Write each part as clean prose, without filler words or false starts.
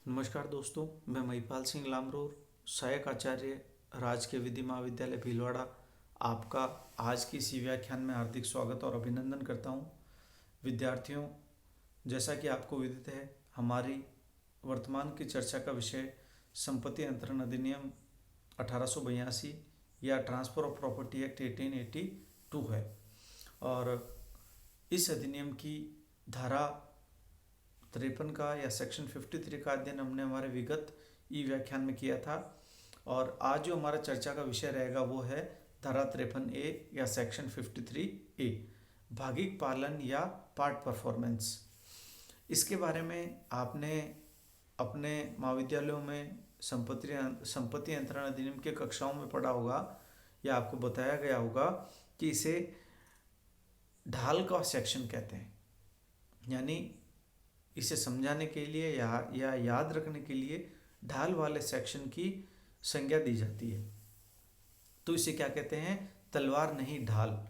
नमस्कार दोस्तों, मैं महिपाल सिंह लामरोर, सहायक आचार्य राजकीय विधि महाविद्यालय भीलवाड़ा आपका आज की इसी व्याख्यान में हार्दिक स्वागत और अभिनंदन करता हूँ। विद्यार्थियों, जैसा कि आपको विदित है, हमारी वर्तमान की चर्चा का विषय संपत्ति अंतरण अधिनियम 1882 या ट्रांसफ़र ऑफ प्रॉपर्टी एक्ट 1882 है। और इस अधिनियम की धारा 53 का या सेक्शन 53 का अध्ययन हमने हमारे विगत ई व्याख्यान में किया था। और आज जो हमारा चर्चा का विषय रहेगा वो है धारा 53A या सेक्शन 53A, भागिक पालन या पार्ट परफॉर्मेंस। इसके बारे में आपने अपने महाविद्यालयों में संपत्ति अंतरण अधिनियम के कक्षाओं में पढ़ा होगा या आपको बताया गया होगा कि इसे ढाल का सेक्शन कहते हैं। यानी इसे समझाने के लिए या याद रखने के लिए ढाल वाले सेक्शन की संज्ञा दी जाती है। तो इसे क्या कहते हैं? तलवार नहीं, ढाल।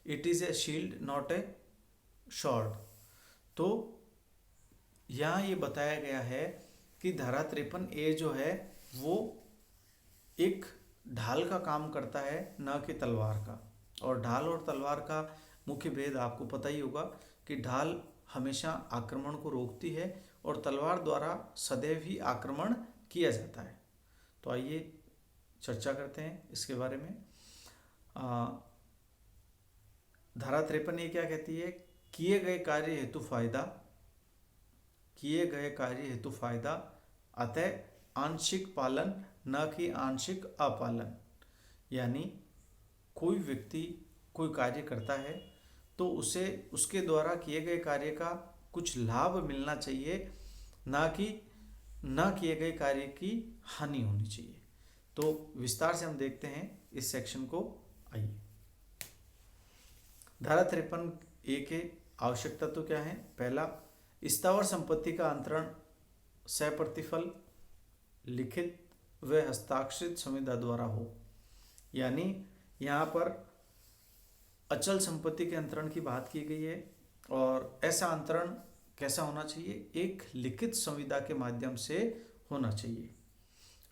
It is a shield not a shard. तो यहाँ ये बताया गया है कि धारा 53A जो है वो एक ढाल का काम करता है, न कि तलवार का। और ढाल और तलवार का मुख्य भेद आपको पता ही होगा कि ढाल हमेशा आक्रमण को रोकती है और तलवार द्वारा सदैव ही आक्रमण किया जाता है। तो आइए चर्चा करते हैं इसके बारे में। धारा 53 क्या कहती है? किए गए कार्य हेतु फायदा अतः आंशिक पालन, न कि आंशिक अपालन। यानी कोई व्यक्ति कोई कार्य करता है तो उसे उसके द्वारा किए गए कार्य का कुछ लाभ मिलना चाहिए, ना कि न किए गए कार्य की हानि होनी चाहिए। तो विस्तार से हम देखते हैं इस सेक्शन को। आइए, धारा 53A के आवश्यक तत्व क्या है? पहला, स्थावर संपत्ति का अंतरण सप्रतिफल लिखित व हस्ताक्षरित संविदा द्वारा हो। यानी यहाँ पर अचल संपत्ति के अंतरण की बात की गई है और ऐसा अंतरण कैसा होना चाहिए? एक लिखित संविदा के माध्यम से होना चाहिए।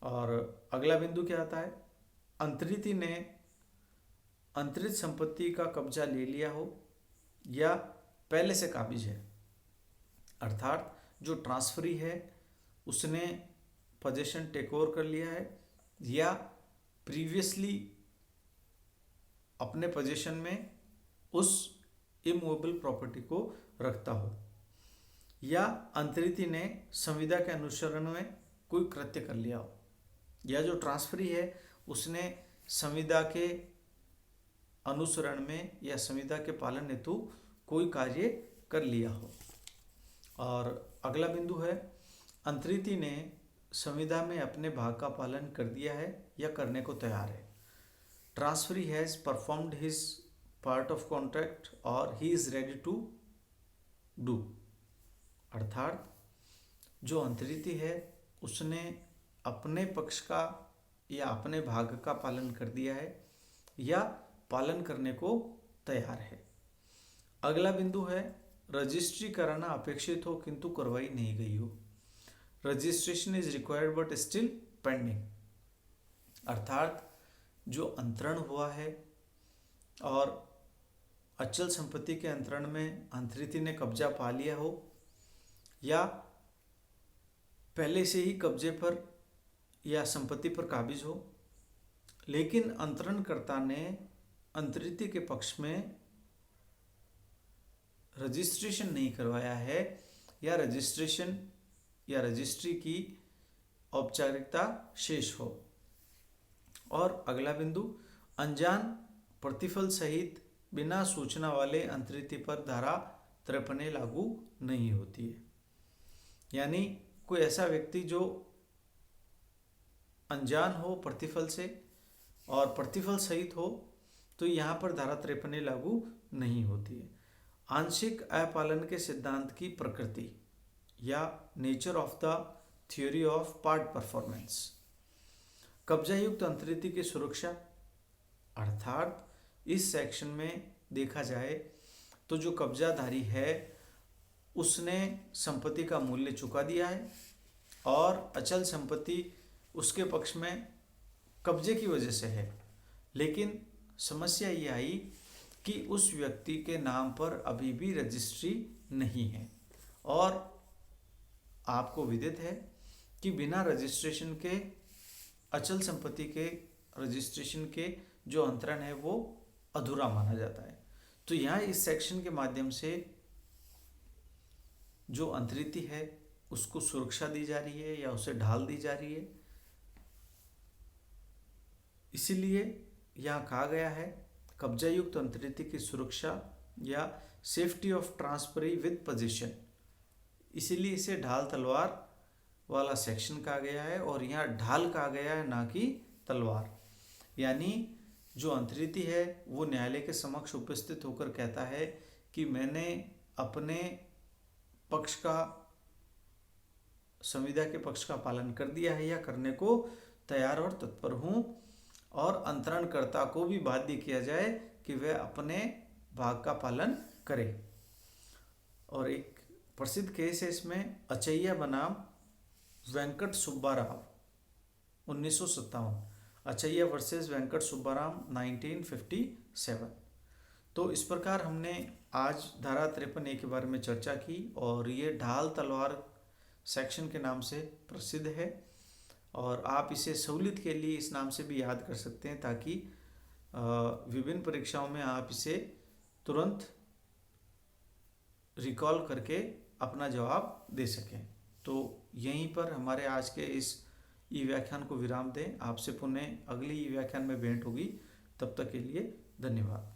और अगला बिंदु क्या आता है? अंतरिति ने अंतरित संपत्ति का कब्जा ले लिया हो या पहले से काबिज है, अर्थात जो ट्रांसफरी है उसने पोजीशन टेक ओवर कर लिया है या प्रीवियसली अपने पोजीशन में उस इमूवेबल प्रॉपर्टी को रखता हो, या अंतरिति ने संविदा के अनुसरण में कोई कृत्य कर लिया हो, या जो ट्रांसफरी है उसने संविदा के अनुसरण में या संविदा के पालन हेतु कोई कार्य कर लिया हो। और अगला बिंदु है, अंतरिति ने संविदा में अपने भाग का पालन कर दिया है या करने को तैयार है। Transferee has performed his part of contract और he is ready to do. अर्थात जो अंतरिति है उसने अपने पक्ष का या अपने भाग का पालन कर दिया है या पालन करने को तैयार है। अगला बिंदु है, रजिस्ट्री कराना अपेक्षित हो किंतु करवाई नहीं गई हो। Registration is required but still pending. अर्थात जो अंतरण हुआ है और अचल संपत्ति के अंतरण में अंतरिति ने कब्जा पा लिया हो या पहले से ही कब्जे पर या संपत्ति पर काबिज हो, लेकिन अंतरणकर्ता ने अंतरिति के पक्ष में रजिस्ट्रेशन नहीं करवाया है या रजिस्ट्रेशन या रजिस्ट्री की औपचारिकता शेष हो। और अगला बिंदु, अनजान प्रतिफल सहित बिना सूचना वाले अंतरिति पर धारा 53 लागू नहीं होती है। यानी कोई ऐसा व्यक्ति जो अनजान हो प्रतिफल से और प्रतिफल सहित हो तो यहाँ पर धारा 53 लागू नहीं होती है। आंशिक अपालन के सिद्धांत की प्रकृति या nature of the theory of part performance. कब्जा युक्त अंतरिति की सुरक्षा, अर्थात इस सेक्शन में देखा जाए तो जो कब्जाधारी है उसने संपत्ति का मूल्य चुका दिया है और अचल संपत्ति उसके पक्ष में कब्जे की वजह से है, लेकिन समस्या ये आई कि उस व्यक्ति के नाम पर अभी भी रजिस्ट्री नहीं है। और आपको विदित है कि बिना रजिस्ट्रेशन के अचल संपत्ति के रजिस्ट्रेशन के जो अंतरण है वो अधूरा माना जाता है। तो यहाँ इस सेक्शन के माध्यम से जो अंतरिति है उसको सुरक्षा दी जा रही है या उसे ढाल दी जा रही है। इसीलिए यहाँ कहा गया है कब्जा युक्त अंतरिति की सुरक्षा या safety of transferee with position, इसीलिए इसे ढाल तलवार वाला सेक्शन कहा गया है। और यहाँ ढाल कहा गया है, ना कि तलवार। यानी जो अंतरिति है वो न्यायालय के समक्ष उपस्थित होकर कहता है कि मैंने अपने पक्ष का, संविदा के पक्ष का पालन कर दिया है या करने को तैयार और तत्पर हूँ, और अंतरणकर्ता को भी बाध्य किया जाए कि वह अपने भाग का पालन करे। और एक प्रसिद्ध केस है इसमें, अचैया बनाम वेंकट सुब्बाराव 1957, अचैया वर्सेस वेंकट सुब्बाराव 1957। तो इस प्रकार हमने आज धारा 53A के बारे में चर्चा की, और ये ढाल तलवार सेक्शन के नाम से प्रसिद्ध है। और आप इसे सहूलियत के लिए इस नाम से भी याद कर सकते हैं, ताकि विभिन्न परीक्षाओं में आप इसे तुरंत रिकॉल करके अपना जवाब दे सकें। तो यहीं पर हमारे आज के इस ई व्याख्यान को विराम दें। आपसे पुनः अगली ई व्याख्यान में भेंट होगी। तब तक के लिए धन्यवाद।